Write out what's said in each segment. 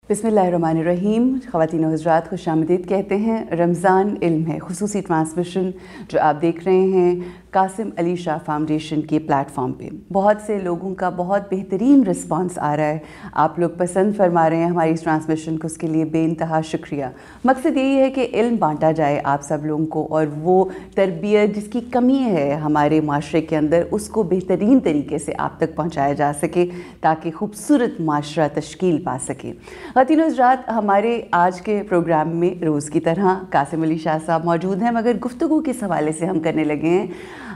بسم اللہ الرحمن الرحیم. خواتین و حضرات خوش آمدید کہتے ہیں. رمضان علم ہے خصوصی ٹرانسمیشن جو آپ دیکھ رہے ہیں قاسم علی شاہ فاؤنڈیشن کے پلیٹ فارم پہ. بہت سے لوگوں کا بہت بہترین رسپانس آ رہا ہے. آپ لوگ پسند فرما رہے ہیں ہماری اس ٹرانسمیشن کو, اس کے لیے بے انتہا شکریہ. مقصد یہی ہے کہ علم بانٹا جائے آپ سب لوگوں کو, اور وہ تربیت جس کی کمی ہے ہمارے معاشرے کے اندر اس کو بہترین طریقے سے آپ تک پہنچایا جا سکے تاکہ خوبصورت معاشرہ تشکیل پا سکے. خواتین و حضرات, ہمارے آج کے پروگرام میں روز کی طرح قاسم علی شاہ صاحب موجود ہیں, مگر گفتگو کس حوالے سے ہم کرنے لگے ہیں.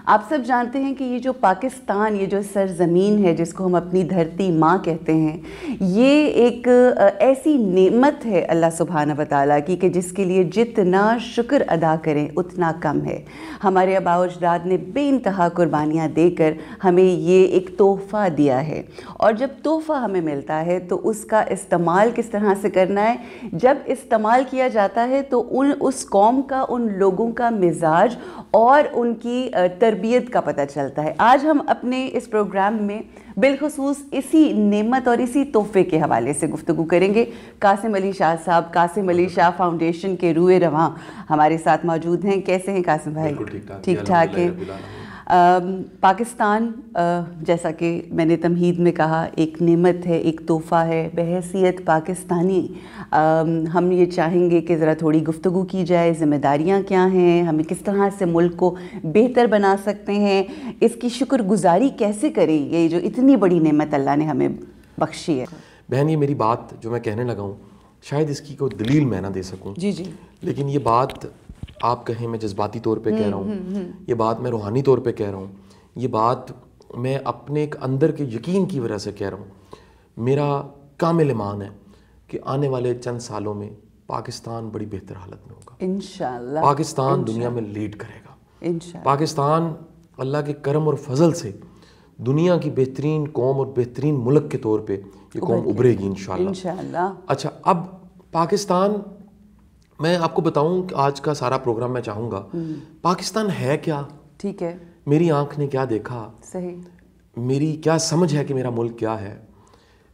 آپ سب جانتے ہیں کہ یہ جو پاکستان, یہ جو سرزمین ہے جس کو ہم اپنی دھرتی ماں کہتے ہیں, یہ ایک ایسی نعمت ہے اللہ سبحانہ و تعالیٰ کی کہ جس کے لیے جتنا شکر ادا کریں اتنا کم ہے. ہمارے آباء و اجداد نے بے انتہا قربانیاں دے کر ہمیں یہ ایک تحفہ دیا ہے, اور جب تحفہ ہمیں ملتا ہے تو اس کا استعمال کس طرح سے کرنا ہے. جب استعمال کیا جاتا ہے تو اس قوم کا, ان لوگوں کا مزاج اور ان کی تربیت کا پتہ چلتا ہے. آج ہم اپنے اس پروگرام میں بالخصوص اسی نعمت اور اسی تحفے کے حوالے سے گفتگو کریں گے. قاسم علی شاہ صاحب قاسم علی شاہ فاؤنڈیشن کے روئے رواں ہمارے ساتھ موجود ہیں. کیسے ہیں قاسم بھائی؟ ٹھیک ٹھاک ہیں. پاکستان جیسا کہ میں نے تمہید میں کہا ایک نعمت ہے, ایک تحفہ ہے. بحیثیت پاکستانی ہم یہ چاہیں گے کہ ذرا تھوڑی گفتگو کی جائے. ذمہ داریاں کیا ہیں, ہمیں کس طرح سے ملک کو بہتر بنا سکتے ہیں, اس کی شکر گزاری کیسے کریں, یہ جو اتنی بڑی نعمت اللہ نے ہمیں بخشی ہے. بہن, یہ میری بات جو میں کہنے لگا ہوں شاید اس کی کوئی دلیل میں نہ دے سکوں, جی جی, لیکن یہ بات آپ کہیں میں جذباتی طور پہ کہہ رہا ہوں, یہ بات میں روحانی طور پہ کہہ رہا ہوں, یہ بات میں اپنے ایک اندر کے یقین کی وجہ سے کہہ رہا ہوں. میرا کامل ایمان ہے کہ آنے والے چند سالوں میں پاکستان بڑی بہتر حالت میں ہوگا انشاءاللہ. پاکستان دنیا میں لیڈ کرے گا انشاءاللہ. پاکستان اللہ کے کرم اور فضل سے دنیا کی بہترین قوم اور بہترین ملک کے طور پہ یہ قوم ابھرے گی انشاءاللہ. اچھا, اب پاکستان, میں آپ کو بتاؤں کہ آج کا سارا پروگرام میں چاہوں گا پاکستان ہے کیا. ٹھیک ہے, میری آنکھ نے کیا دیکھا, صحیح, میری کیا سمجھ ہے کہ میرا ملک کیا ہے,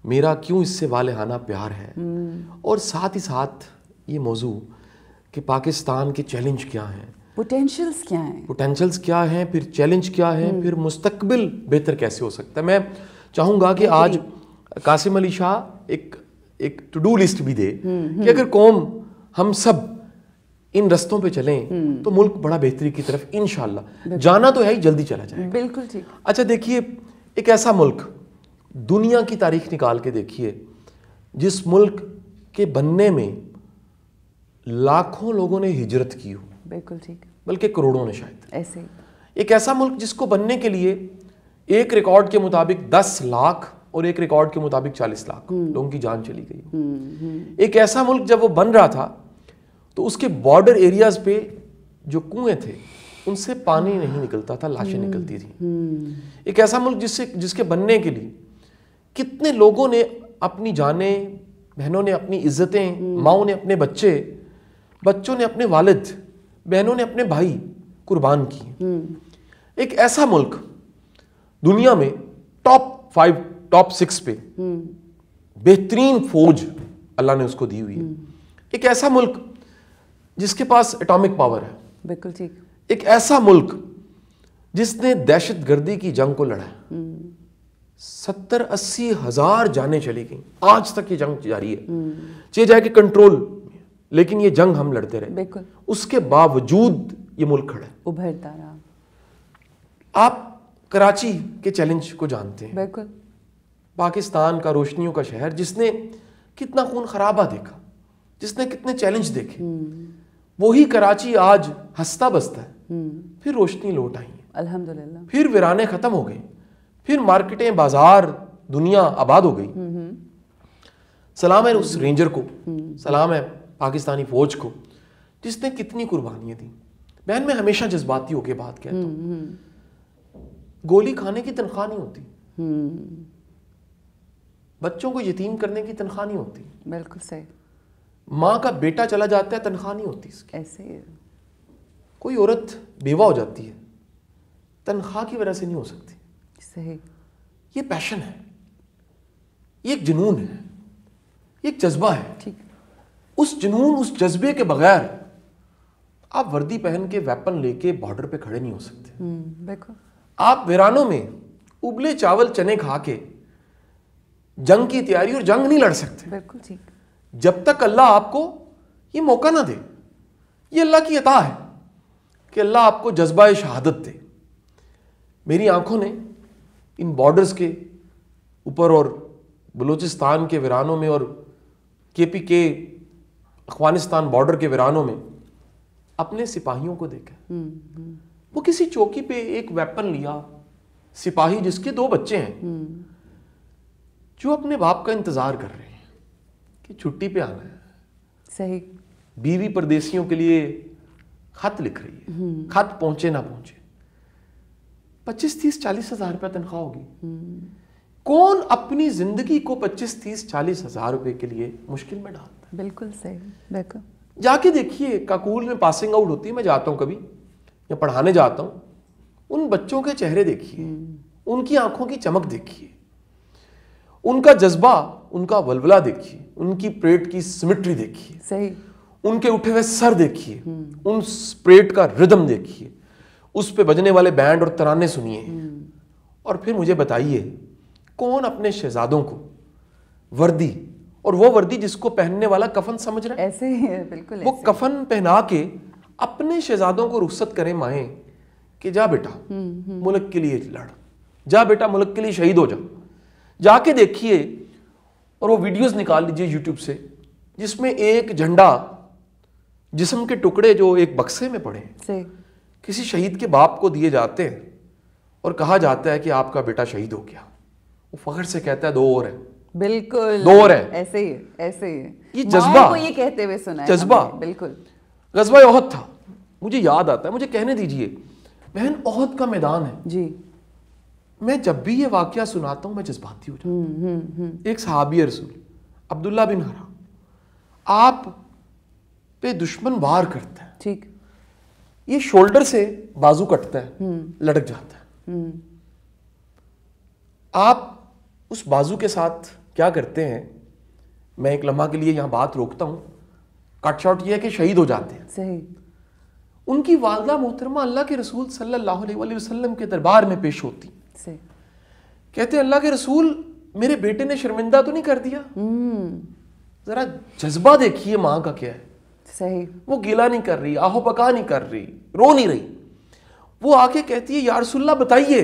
میرا کیوں اس سے والہانہ پیار ہے, اور ساتھ ہی ساتھ یہ موضوع کہ پاکستان کے چیلنج کیا ہیں, پوٹینشلز کیا ہیں, پھر چیلنج کیا ہے, پھر مستقبل بہتر کیسے ہو سکتا ہے. میں چاہوں گا کہ آج قاسم علی شاہ ایک ٹو ڈو لسٹ بھی دے کہ اگر قوم ہم سب ان رستوں پہ چلیں تو ملک بڑا بہتری کی طرف انشاءاللہ جانا تو ہے ہی, جلدی چلا جائے. بالکل ٹھیک. اچھا دیکھیے, ایک ایسا ملک دنیا کی تاریخ نکال کے دیکھیے جس ملک کے بننے میں لاکھوں لوگوں نے ہجرت کی ہو. بالکل ٹھیک. بلکہ کروڑوں نے شاید. ایسے ایک ایسا ملک جس کو بننے کے لیے ایک ریکارڈ کے مطابق 10 لاکھ اور ایک ریکارڈ کے مطابق 40 لاکھ لوگوں کی جان چلی گئی. ایک ایسا ملک جب وہ بن رہا تھا تو اس کے بارڈر ایریاز پہ جو کنویں تھے ان سے پانی نہیں نکلتا تھا, لاشیں نکلتی تھیں. ایک ایسا ملک جس کے بننے کے لیے کتنے لوگوں نے اپنی جانیں, بہنوں نے اپنی عزتیں, ماؤں نے اپنے بچے, بچوں نے اپنے والد, بہنوں نے اپنے بھائی قربان کیے. ایک ایسا ملک دنیا میں ٹاپ 5 ٹاپ 6 پہ بہترین فوج اللہ نے اس کو دی ہوئی ہے. ایک ایسا ملک جس کے پاس ایٹامک پاور ہے. بالکل ٹھیک. ایک ایسا ملک جس نے دہشت گردی کی جنگ کو لڑا ہے. 70-80 ہزار جانیں چلی گئیں, آج تک یہ جنگ جاری ہے. چاہے جائے کہ کنٹرول, لیکن یہ جنگ ہم لڑتے رہے. بالکل. اس کے باوجود یہ ملک کھڑا ہے, ابھرتا رہا. آپ کراچی کے چیلنج کو جانتے ہیں. بالکل. پاکستان کا روشنیوں کا شہر جس نے کتنا خون خرابہ دیکھا, جس نے کتنے چیلنج دیکھے, وہی کراچی آج ہنستا بستا ہے. پھر روشنی لوٹ آئی, الحمدللہ. پھر ویرانے ختم ہو گئے, پھر مارکیٹیں, بازار, دنیا آباد ہو گئی. سلام ہے اس رینجر کو, سلام ہے پاکستانی فوج کو جس نے کتنی قربانیاں دیں. بہن, میں ہمیشہ جذباتی ہو کے بات کہتا ہوں, گولی کھانے کی تنخواہ نہیں ہوتی, بچوں کو یتیم کرنے کی تنخواہ نہیں ہوتی. بالکل صحیح. ماں کا بیٹا چلا جاتا ہے, تنخواہ نہیں ہوتی اس کی. ایسے کوئی عورت بیوہ ہو جاتی ہے, تنخواہ کی وجہ سے نہیں ہو سکتی. صحیح. یہ پیشن ہے, یہ ایک جنون ہے, یہ ایک جذبہ ہے. ٹھیک. اس جنون, اس جذبے کے بغیر آپ وردی پہن کے ویپن لے کے بارڈر پہ کھڑے نہیں ہو سکتے. بالکل. آپ ویرانوں میں ابلے چاول چنے کھا کے جنگ کی تیاری اور جنگ نہیں لڑ سکتے. بالکل ٹھیک. جب تک اللہ آپ کو یہ موقع نہ دے. یہ اللہ کی عطا ہے کہ اللہ آپ کو جذبہ شہادت دے. میری آنکھوں نے ان بارڈرز کے اوپر اور بلوچستان کے ویرانوں میں اور KPK افغانستان بارڈر کے ویرانوں میں اپنے سپاہیوں کو دیکھا. وہ کسی چوکی پہ ایک ویپن لیا, سپاہی جس کے 2 بچے ہیں, جو اپنے باپ کا انتظار کر رہے ہیں کہ چھٹی پہ آنا ہے. صحیح. بیوی پردیسیوں کے لیے خط لکھ رہی ہے, خط پہنچے نہ پہنچے. 25, 30, 40 ہزار روپے تنخواہ ہوگی. کون اپنی زندگی کو 25, 30, 40 ہزار روپے کے لیے مشکل میں ڈالتا ہے؟ بالکل صحیح. بالکل. جا کے دیکھیے, کاکول میں پاسنگ آؤٹ ہوتی ہے, میں جاتا ہوں کبھی یا پڑھانے جاتا ہوں, ان بچوں کے چہرے دیکھیے, ان کی آنکھوں کی چمک دیکھیے, ان کا جذبہ, ان کا ولولہ دیکھیے, ان کی پریڈ کی سمیٹری دیکھیے. صحیح. ان کے اٹھے ہوئے سر دیکھیے, ان پریڈ کا ردم دیکھیے, اس پہ بجنے والے بینڈ اور ترانے سنیے, اور پھر مجھے بتائیے کون اپنے شہزادوں کو وردی, اور وہ وردی جس کو پہننے والا کفن سمجھ رہا ہے, ایسے ہی ہے. بالکل. وہ کفن پہنا کے اپنے شہزادوں کو رخصت کریں مائیں کہ جا بیٹا ملک کے لیے لڑ, جا بیٹا ملک کے لیے شہید ہو جا. جا کے دیکھیے, اور وہ ویڈیوز نکال لیجئے یوٹیوب سے جس میں ایک جھنڈا, جسم کے ٹکڑے جو ایک بکسے میں پڑے ہیں, کسی شہید کے باپ کو دیے جاتے ہیں اور کہا جاتا ہے کہ آپ کا بیٹا شہید ہو گیا. وہ فخر سے کہتا ہے 2 اور ہیں. بالکل 2 اور ہیں. ایسے ہی ایسے ہی یہ جذبہ, یہ کہتے ہوئے سنا ہے جذبہ. بالکل. غزوہ احد تھا, مجھے یاد آتا ہے, مجھے کہنے دیجئے, بہن احد کا میدان ہے. جی. میں جب بھی یہ واقعہ سناتا ہوں میں جذباتی ہو جاتا ہوں. ایک صحابی رسول عبداللہ بن حرام, آپ پہ دشمن وار کرتا ہے. ٹھیک. یہ شولڈر سے بازو کٹتا ہے, لٹک جاتا ہے. آپ اس بازو کے ساتھ کیا کرتے ہیں, میں ایک لمحہ کے لیے یہاں بات روکتا ہوں, کٹ شاٹ یہ ہے کہ شہید ہو جاتے ہیں. صحیح. ان کی والدہ محترمہ اللہ کے رسول صلی اللہ علیہ وسلم کے دربار میں پیش ہوتی. صحیح. کہتے ہیں اللہ کے رسول میرے بیٹے نے شرمندہ تو نہیں کر دیا؟ ذرا جذبہ دیکھیے ماں کا کیا ہے. صحیح. وہ گیلا نہیں کر رہی, آہو بکا نہیں کر رہی, رو نہیں رہی. وہ آ کے کہتی ہے یا رسول اللہ بتائیے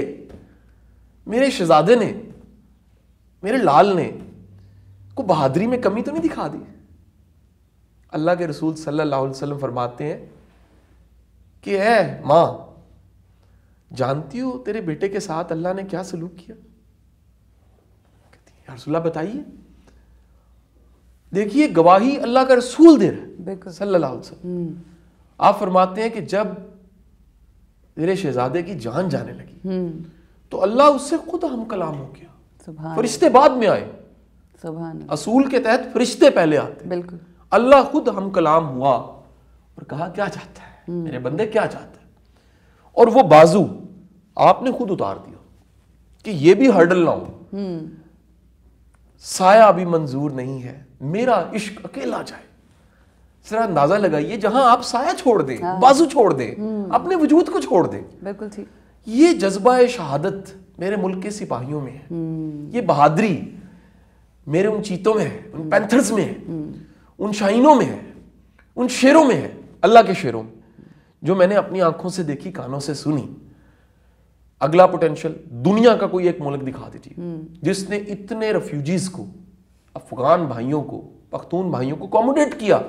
میرے شہزادے نے, میرے لال نے کو بہادری میں کمی تو نہیں دکھا دی؟ اللہ کے رسول صلی اللہ علیہ وسلم فرماتے ہیں کہ اے ماں, جانتی ہو تیرے بیٹے کے ساتھ اللہ نے کیا سلوک کیا؟ کہتی ہے یا رسول اللہ بتائیے. دیکھیے گواہی اللہ کا رسول دے رہا ہے صلی اللہ علیہ وسلم. آپ فرماتے ہیں کہ جب میرے شہزادے کی جان جانے لگی تو اللہ اس سے خود ہم کلام ہو گیا. فرشتے بعد میں آئے, اصول کے تحت فرشتے پہلے آتے. بالکل. اللہ خود ہم کلام ہوا اور کہا کیا چاہتا ہے میرے بندے, کیا چاہتا ہے. اور وہ بازو آپ نے خود اتار دیا کہ یہ بھی ہرڈل نہ ہو, سایہ بھی منظور نہیں ہے, میرا عشق اکیلا جائے. ذرا اندازہ لگائیے, جہاں آپ سایہ چھوڑ دیں, بازو چھوڑ دیں, اپنے وجود کو چھوڑ دیں. بالکل ٹھیک. یہ جذبہ شہادت میرے ملک کے سپاہیوں میں ہے. یہ بہادری میرے ان چیتوں میں ہے, ان پینتھرز میں ہے, ان شاہینوں میں ہے, ان شیروں میں ہے, اللہ کے شیروں میں, جو میں نے اپنی آنکھوں سے دیکھی, کانوں سے سنی. اگلا پوٹینشل دنیا کا کوئی ایک ملک دکھا دیجیے جس نے اتنے ریفیوجیز کو, افغان بھائیوں کو, پختون بھائیوں کو اکوموڈیٹ کیا,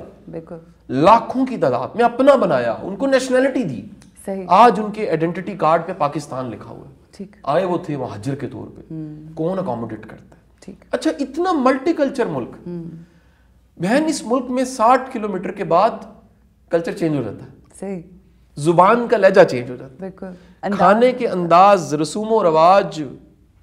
لاکھوں کی تعداد میں اپنا بنایا, ان کو نیشنلٹی دی. آج ان کے آئیڈینٹی کارڈ پہ پاکستان لکھا ہوا ہے. آئے وہ تھے مہاجر کے طور پہ, کون اکوموڈیٹ کرتا ہے؟ اچھا اتنا ملٹی کلچر ملک, بہن اس ملک میں 60 کلومیٹر کے بعد کلچر چینج ہو جاتا ہے. زبان کا لہجہ چینج ہو جاتا ہے, کھانے کے انداز, رسوم و رواج,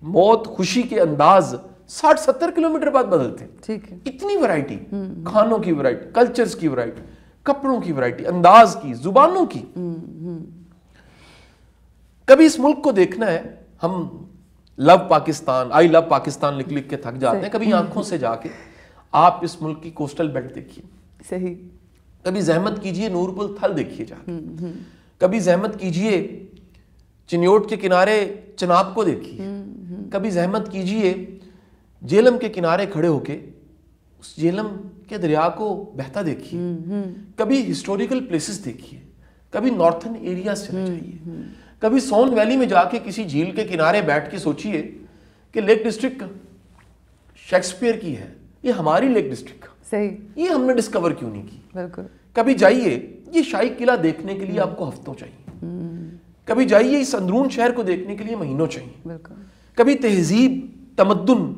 موت خوشی کے انداز 60-70 کلومیٹر بعد بدلتے ہیں. اتنی ورائٹی, کھانوں کی ورائٹی, کلچرز کی ورائٹی, کپڑوں کی ورائٹی, انداز کی, زبانوں کی. کبھی اس ملک کو دیکھنا ہے, ہم لو پاکستان, آئی لو پاکستان لکھ لکھ کے تھک جاتے ہیں. کبھی آنکھوں سے جا کے آپ اس ملک کی کوسٹل بیلٹ دیکھیے, صحیح, کبھی زحمت کیجئے نورپل تھل دیکھیے جا کے, کبھی زحمت کیجئے چنیوٹ کے کنارے چناب کو دیکھیے, کبھی زحمت کیجئے جیلم کے کنارے کھڑے ہو کے اس جیلم کے دریا کو بہتا دیکھیے, کبھی ہسٹوریکل پلیسز دیکھیے, کبھی نارتھن ایریا سے چلے جائیے, کبھی سون ویلی میں جا کے کسی جھیل کے کنارے بیٹھ کے سوچئے کہ لیک ڈسٹرکٹ شیکسپیئر کی ہے, یہ ہماری لیک ڈسٹرکٹ, صحیح, یہ ہم نے ڈسکور کیوں نہیں کی. بالکل. کبھی جائیے یہ شاہی قلعہ دیکھنے کے لیے آپ کو ہفتوں چاہیے, کبھی جائیے اس اندرون شہر کو دیکھنے کے لیے مہینوں چاہیے, بالکل. کبھی تہذیب, تمدن,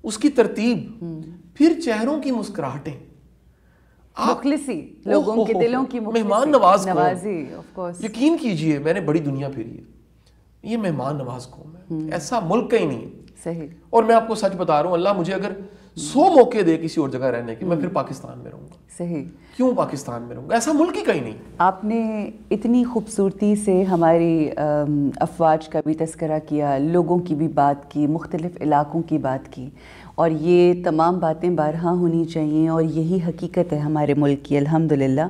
اس کی ترتیب, پھر چہروں کی مسکراہٹیں, مخلصی, لوگوں کے دلوں کی مہمان نواز نوازی, آف کورس. یقین کیجئے میں نے بڑی دنیا پھری ہے, یہ مہمان نواز قوم ہے, ایسا ملک کہیں نہیں ہے. صحیح. اور میں آپ کو سچ بتا رہا ہوں, اللہ مجھے اگر 100 موقع دے کسی اور جگہ رہنے کے, میں پھر پاکستان میں رہوں گا. صحیح. کیوں پاکستان میں رہوں گا, ایسا ملک ہی کہیں نہیں. آپ نے اتنی خوبصورتی سے ہماری افواج کا بھی تذکرہ کیا, لوگوں کی بھی بات کی, مختلف علاقوں کی بات کی, اور یہ تمام باتیں بارہا ہونی چاہیے, اور یہی حقیقت ہے ہمارے ملک کی الحمدللہ.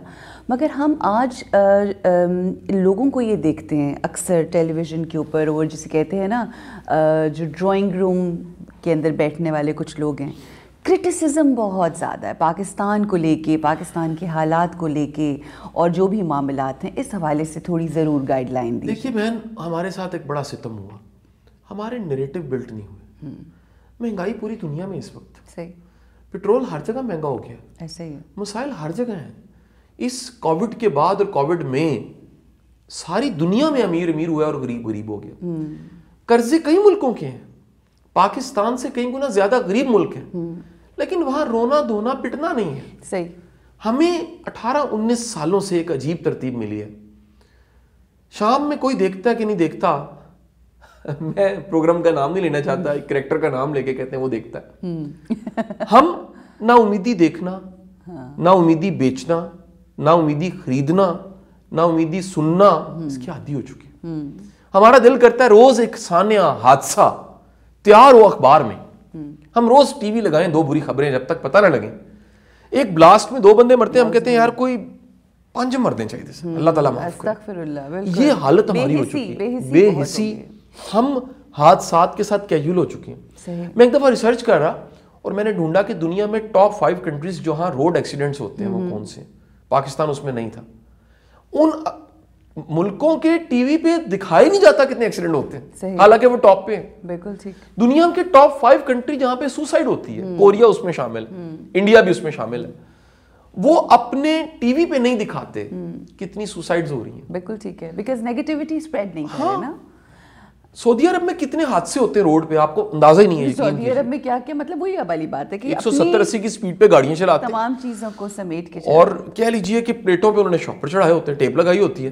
مگر ہم آج لوگوں کو یہ دیکھتے ہیں اکثر ٹیلی ویژن کے اوپر, اور جسے کہتے ہیں نا جو ڈرائنگ روم کے اندر بیٹھنے والے کچھ لوگ ہیں, کرٹیسزم بہت زیادہ ہے پاکستان کو لے کے, پاکستان کے حالات کو لے کے, اور جو بھی معاملات ہیں اس حوالے سے تھوڑی ضرور گائیڈ لائن دیجیے. دیکھیے بہن, ہمارے ساتھ ایک بڑا ستم ہوا, ہمارے نیریٹو بلٹ نہیں ہوئے. مہنگائی پوری دنیا میں اس وقت, صحیح, پیٹرول ہر جگہ مہنگا ہو گیا, ایسا ہی ہے, مسائل ہر جگہ ہیں. اس کووڈ کے بعد اور کووڈ میں ساری دنیا میں امیر امیر ہوا اور غریب غریب ہو گیا. قرضے کئی ملکوں کے ہیں, پاکستان سے کئی گنا زیادہ غریب ملک ہیں, لیکن وہاں رونا دھونا پٹنا نہیں ہے. صحیح. ہمیں 18-19 سالوں سے ایک عجیب ترتیب ملی ہے. شام میں کوئی دیکھتا ہے کہ نہیں دیکھتا, میں پروگرام کا نام نہیں لینا چاہتا, ایک کریکٹر کا نام لے کے کہتے ہیں وہ دیکھتا ہے. ہم نا امیدی دیکھنا, نا امیدی بیچنا, نا امیدی خریدنا, نا امیدی سننا, اس کی عادی ہو چکی ہے. ہمارا دل کرتا ہے روز ایک سانحہ حادثہ تیار ہو اخبار میں, ہم روز ٹی وی لگائیں 2 بری خبریں جب تک پتہ نہ لگیں. ایک بلاسٹ میں 2 بندے مرتے ہیں, ہم کہتے ہیں یار کوئی 5 مرنے چاہیے تھے, اللہ تعالیٰ معاف کرے. استغفراللہ. بالکل. یہ حالت ہماری ہو چکی ہے, بے حسی, ہم حادثات کے ساتھ کیجول ہو چکے ہیں. میں ایک دفعہ ریسرچ کر رہا اور میں نے ڈھونڈا کہ دنیا میں ٹاپ 5 کنٹریز جہاں روڈ ایکسیڈنٹس ہوتے ہیں وہ کون سے. پاکستان اس میں نہیں تھا. ان ملکوں کے ٹی وی پہ دکھائی نہیں جاتا کتنے ایکسیڈنٹ ہوتے ہیں, حالانکہ وہ ٹاپ پہ ہیں. بالکل ٹھیک. دنیا کے ٹاپ 5 کنٹری جہاں پہ سوسائڈ ہوتی ہے, کوریا اس میں شامل ہے, انڈیا بھی اس میں شامل ہے, وہ اپنے ٹی وی پہ نہیں دکھاتے کتنی سوسائڈز ہو رہی ہیں. بالکل ٹھیک ہے, بیکاز نیگیٹیوٹی سپریڈ نہیں کر رہے نا. سعودی عرب میں کتنے حادثے ہوتے ہیں روڈ پہ, آپ کو اندازہ ہی نہیں ہے. سعودی عرب میں کیا کیا مطلب وہی والی بات ہے کہ 170-80 کی سپیڈ پہ گاڑیاں چلاتے ہیں, تمام چیزوں کو سمیٹ کے, اور کہہ لیجئے کہ پلیٹوں پہ انہوں نے شاپر چڑھائے ہوتے ہیں, ٹیپ لگائی ہوتی ہے.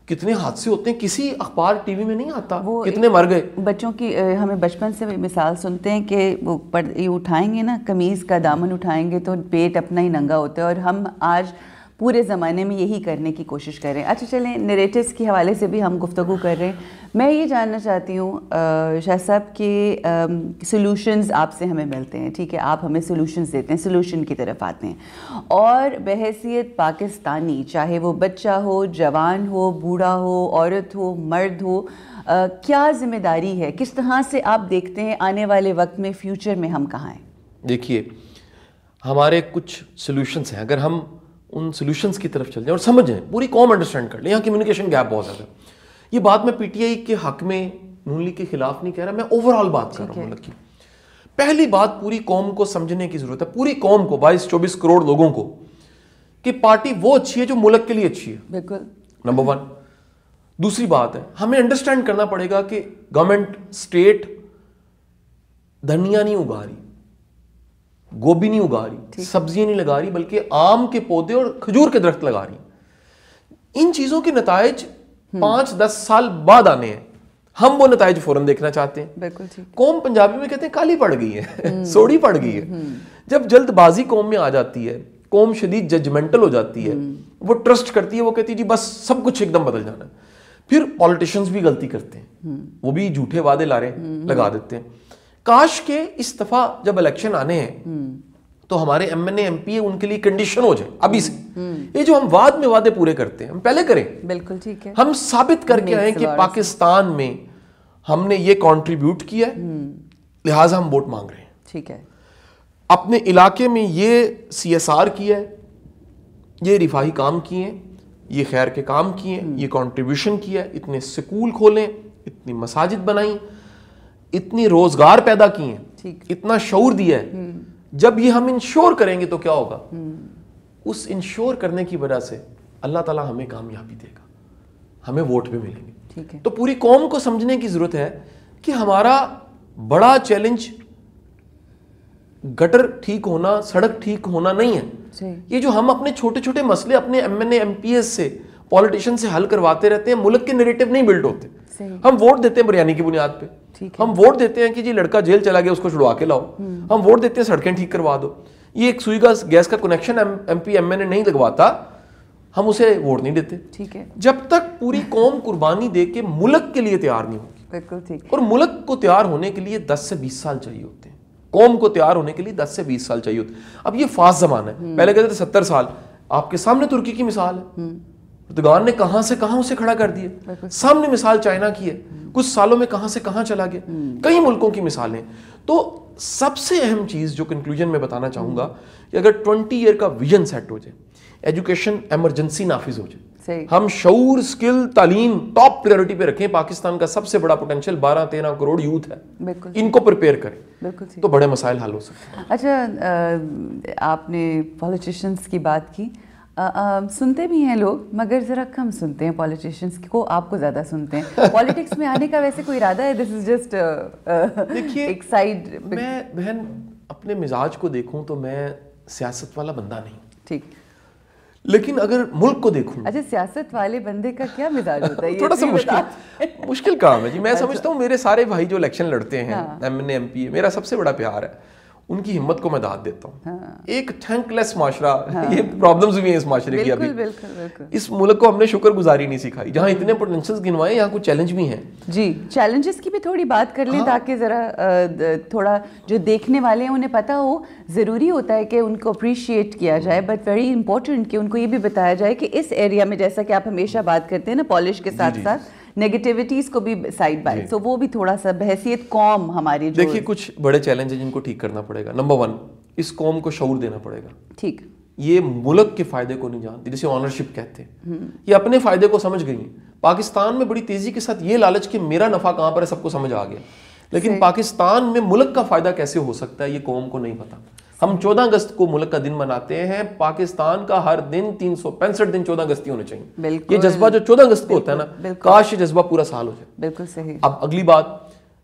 کتنے حادثے ہوتے ہیں, کسی اخبار ٹی وی میں نہیں آتا, کتنے مر گئے. بچوں کی ہمیں بچپن سے مثال سنتے ہیں کہ وہ اٹھائیں گے نا قمیض کا دامن اٹھائیں گے تو پیٹ اپنا ہی ننگا ہوتا ہے, اور ہم آج پورے زمانے میں یہی کرنے کی کوشش کر رہے ہیں. اچھا چلیں, نیریٹیوز کے حوالے سے بھی ہم گفتگو کر رہے ہیں. میں یہ جاننا چاہتی ہوں شاہ صاحب کہ سلوشنز آپ سے ہمیں ملتے ہیں, ٹھیک ہے, آپ ہمیں سلوشنز دیتے ہیں, سلوشن کی طرف آتے ہیں, اور بحیثیت پاکستانی, چاہے وہ بچہ ہو, جوان ہو, بوڑھا ہو, عورت ہو, مرد ہو, کیا ذمہ داری ہے, کس طرح سے آپ دیکھتے ہیں آنے والے وقت میں, فیوچر میں ہم کہاں ہیں؟ دیکھیے, ہمارے کچھ سلوشنز ہیں, اگر ہم ان سلوشنز کی طرف چل جائیں اور سمجھیں, پوری قوم انڈرسٹینڈ کر لیں. یہاں کمیونیکیشن گیپ بہت زیادہ. یہ بات میں پی ٹی آئی کے حق میں, نون لیگ کے خلاف نہیں کہہ رہا, میں اوور آل بات کر رہا ہوں ملک کی. پہلی بات, پوری قوم کو سمجھنے کی ضرورت ہے, پوری قوم کو, 22-24 کروڑ لوگوں کو, کہ پارٹی وہ اچھی ہے جو ملک کے لیے اچھی ہے. بالکل, نمبر 1. دوسری بات ہے, ہمیں انڈرسٹینڈ کرنا پڑے گا کہ گورنمنٹ, اسٹیٹ دھنیا نہیں اگا رہی, گوبھی نہیں اگا رہی, سبزیاں نہیں لگا رہی, بلکہ آم کے پودے اور کھجور کے درخت لگا رہی. ان چیزوں کے نتائج 5-10 سال بعد آنے ہیں, ہم وہ نتائج فوراً دیکھنا چاہتے ہیں. بالکل ٹھیک. قوم پنجابی میں کہتے ہیں کالی پڑ گئی ہے, سوڑی پڑ گئی ہے. جب جلد بازی قوم میں آ جاتی ہے, قوم شدید ججمنٹل ہو جاتی ہے, وہ ٹرسٹ کرتی ہے, وہ کہتی ہے جی بس سب کچھ ایک دم بدل جانا ہے. پھر پولیٹیشنز بھی غلطی کرتے ہیں, وہ بھی جھوٹے وعدے لگا دیتے ہیں. کاش کے اس دفعہ جب الیکشن آنے ہیں تو ہمارے M N A M P A ان کے لیے کنڈیشن ہو جائے ابھی سے. یہ جو ہم بعد میں وعدے پورے کرتے ہیں ہم پہلے کریں. بالکل ٹھیک ہے. ہم ثابت کر کے آئیں کہ پاکستان میں ہم نے یہ کنٹریبیوٹ کیا ہے, لہٰذا ہم ووٹ مانگ رہے ہیں. ٹھیک ہے. اپنے علاقے میں یہ سی ایس آر کیا ہے, یہ رفاہی کام کیے ہیں, یہ خیر کے کام کیے ہیں, یہ کنٹریبیوشن کیا ہے, اتنے سکول کھولیں, اتنی مساجد بنائیں, اتنی روزگار پیدا کیے ہیں, اتنا شعور دیا ہے. جب یہ ہم انشور کریں گے تو کیا ہوگا, اس انشور کرنے کی وجہ سے اللہ تعالیٰ ہمیں کامیابی دے گا, ہمیں ووٹ بھی ملیں گے. تو پوری قوم کو سمجھنے کی ضرورت ہے کہ ہمارا بڑا چیلنج گٹر ٹھیک ہونا, سڑک ٹھیک ہونا نہیں ہے. یہ جو ہم اپنے چھوٹے چھوٹے مسئلے اپنے M N A M P S سے, پولیٹیشین سے حل کرواتے رہتے ہیں, ملک کے نیریٹو نہیں بلڈ ہوتے. ہم ووٹ دیتے ہیں بریانی کی بنیاد پہ, ہم ووٹ دیتے ہیں کہ جی لڑکا جیل چلا گیا اس کو چھڑوا کے لاؤ, ہم ووٹ دیتے ہیں سڑکیں ٹھیک کروا دو. یہ ایک سوئی کا گیس کا connection M P M N A نہیں لگواتا, ہم اسے ووٹ نہیں دیتے. ٹھیک ہے. جب تک پوری قوم قربانی دے کے ملک کے لیے تیار نہیں ہوگی. بالکل ٹھیک. اور ملک کو تیار ہونے کے لیے 10 سے 20 سال چاہیے ہوتے ہیں, قوم کو تیار ہونے کے لیے 10 سے 20 سال چاہیے ہوتے ہیں. اب یہ فاسٹ زمانہ ہے, پہلے کہتے تھے 70 سال. آپ کے سامنے ترکی کی مثال ہے, اردگان نے کہاں سے کہاں اسے کھڑا کر دیا. سامنے مثال چائنا کی ہے, کچھ سالوں میں کہاں سے کہاں چلا گیا. کئی ملکوں کی مثالیں. تو سب سے اہم چیز جو کنکلوژن میں بتانا چاہوں گا کہ اگر 20 ایئر کا ویژن سیٹ ہو جائے, ایجوکیشن ایمرجنسی نافذ ہو جائے, ہم شعور, اسکل, تعلیم ٹاپ پریورٹی پہ رکھیں. پاکستان کا سب سے بڑا پوٹینشیل 12-13 کروڑ یوتھ ہے, ان کو پریپیئر کریں تو بڑے مسائل حل ہو سکتے ہیں. اچھا, آپ نے پولیٹیشنس کی بات کی, سنتے بھی ہیں لوگ مگر ذرا کم سنتے ہیں پولیٹیشنس کو, آپ کو زیادہ سنتے ہیں. پالیٹکس میں آنے کا ویسے کوئی ارادہ ہے؟ دس از جسٹ ایک سائڈ. میں بہن اپنے مزاج کو دیکھوں تو میں سیاست والا بندہ نہیں. ٹھیک. لیکن اگر ملک کو دیکھوں. اچھا, سیاست والے بندے کا کیا مزاج ہوتا ہے؟ تھوڑا سا مشکل کام ہے جی. میں سمجھتا ہوں میرے سارے بھائی جو الیکشن لڑتے ہیں, M N A M P A, میرا سب سے بڑا پیار ہے, ان کی ہمت کو میں داد دیتا ہوں. ایک تھینک لیس معاشرہ, یہ پرابلمز بھی ہیں اس معاشرے کی. ابھی اس ملک کو ہم نے شکر گزاری نہیں سکھائی. جہاں اتنے پوٹینشیلز گنوائے, یہاں کچھ چیلنج بھی ہیں. جی, چیلنجز کی بھی تھوڑی بات کر لیں تاکہ ذرا تھوڑا جو دیکھنے والے ہیں انہیں پتہ ہو. ضروری ہوتا ہے کہ ان کو اپریشیٹ کیا جائے, بٹ ویری امپورٹنٹ کہ ان کو یہ بھی بتایا جائے کہ اس ایریا میں, جیسا کہ آپ ہمیشہ بات کرتے ہیں نا, پالش کے ساتھ ساتھ نیگیٹیوٹیز کو بھی سائڈ بائی, تو وہ بھی تھوڑا سا بحیثیت قوم ہماری. دیکھیے, کچھ بڑے چیلنج ہیں جن کو ٹھیک کرنا پڑے گا. نمبر 1, اس قوم کو شعور دینا پڑے گا. ٹھیک. یہ ملک کے فائدے کو نہیں جانتی, جسے آنرشپ کہتے ہیں. یہ اپنے فائدے کو سمجھ گئی ہیں. پاکستان میں بڑی تیزی کے ساتھ یہ لالچ کہ میرا نفع کہاں پر ہے سب کو سمجھ آ گیا, لیکن پاکستان میں ملک کا فائدہ کیسے ہو سکتا ہے یہ قوم کو نہیں پتا. ہم 14 اگست کو ملک کا دن مناتے ہیں. پاکستان کا ہر دن 365 دن 14 اگستی ہونے چاہیے. یہ جذبہ جو 14 اگست کو ہوتا ہے نا, کاش یہ جذبہ پورا سال ہو جائے. بالکل صحیح. اب اگلی بات,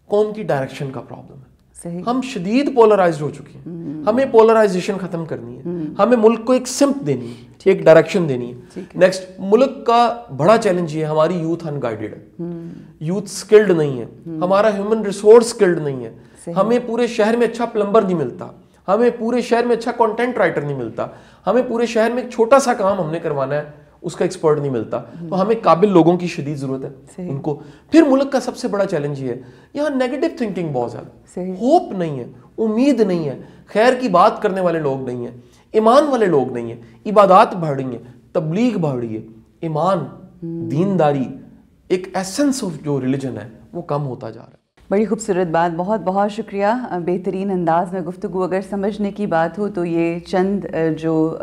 قوم کی ڈائریکشن کا پرابلم ہے. ہم شدید پولرائزڈ ہو چکے ہیں. ہمیں پولرائزیشن ختم کرنی ہے. ہمیں ملک کو ایک سمت دینی ہے, ایک ڈائریکشن دینی ہے. نیکسٹ, ملک کا بڑا چیلنج یہ ہے, ہماری یوتھ ان گائیڈڈ ہے, یوتھ سکلڈ نہیں ہے, ہمارا ہیومن ریسورس سکلڈ نہیں ہے. ہمیں پورے شہر میں اچھا پلمبر نہیں ملتا, ہمیں پورے شہر میں اچھا کنٹینٹ رائٹر نہیں ملتا, ہمیں پورے شہر میں ایک چھوٹا سا کام ہم نے کروانا ہے اس کا ایکسپرٹ نہیں ملتا. تو ہمیں قابل لوگوں کی شدید ضرورت ہے ان کو. پھر ملک کا سب سے بڑا چیلنج یہ ہے, یہاں نیگیٹو تھنکنگ بہت زیادہ, ہوپ نہیں ہے, امید نہیں ہے, خیر کی بات کرنے والے لوگ نہیں ہیں, ایمان والے لوگ نہیں ہیں. عبادات بڑھ رہی ہیں, تبلیغ بڑھ رہی ہے, ایمان, دینداری, ایک ایسنس آف جو ریلیجن ہے وہ کم ہوتا جا رہا ہے. بڑی خوبصورت بات, بہت بہت شکریہ. بہترین انداز میں گفتگو. اگر سمجھنے کی بات ہو تو یہ چند جو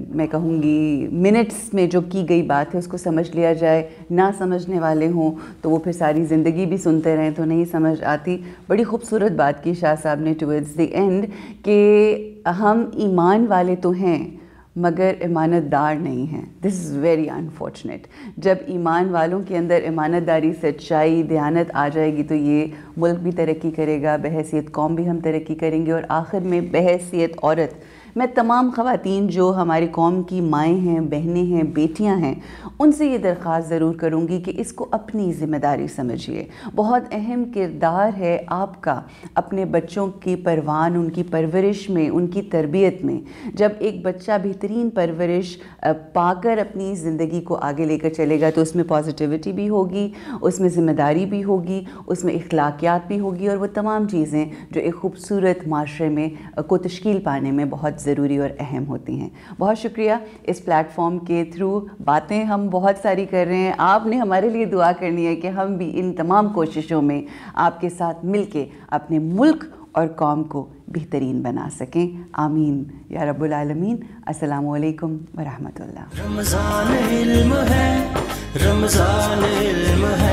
میں کہوں گی منٹس میں جو کی گئی بات ہے اس کو سمجھ لیا جائے. نہ سمجھنے والے ہوں تو وہ پھر ساری زندگی بھی سنتے رہیں تو نہیں سمجھ آتی. بڑی خوبصورت بات کی شاہ صاحب نے ٹورڈز دی اینڈ کہ ہم ایمان والے تو ہیں مگر امانت دار نہیں ہیں. دس از ویری انفارچونیٹ. جب ایمان والوں کے اندر امانت داری, سچائی, دیانت آ جائے گی تو یہ ملک بھی ترقی کرے گا, بحیثیت قوم بھی ہم ترقی کریں گے, اور آخر میں بحیثیت عورت میں تمام خواتین جو ہماری قوم کی مائیں ہیں، بہنیں ہیں، بیٹیاں ہیں، ان سے یہ درخواست ضرور کروں گی کہ اس کو اپنی ذمہ داری سمجھیے۔ بہت اہم کردار ہے آپ کا اپنے بچوں کی پروان، ان کی پرورش میں، ان کی تربیت میں۔ جب ایک بچہ بہترین پرورش پا کر اپنی زندگی کو آگے لے کر چلے گا تو اس میں پازیٹیوٹی بھی ہوگی، اس میں ذمہ داری بھی ہوگی، اس میں اخلاقیات بھی ہوگی، اور وہ تمام چیزیں جو ایک خوبصورت معاشرے میں کو تشکیل پانے میں بہت ضروری اور اہم ہوتی ہیں۔ بہت شکریہ، اس پلیٹ فارم کے تھرو باتیں ہم بہت ساری کر رہے ہیں، آپ نے ہمارے لیے دعا کرنی ہے کہ ہم بھی ان تمام کوششوں میں آپ کے ساتھ مل کے اپنے ملک اور قوم کو بہترین بنا سکیں۔ آمین یا رب العالمین۔ السلام علیکم ورحمۃ اللہ۔ رمضان علم ہے، رمضان علم ہے۔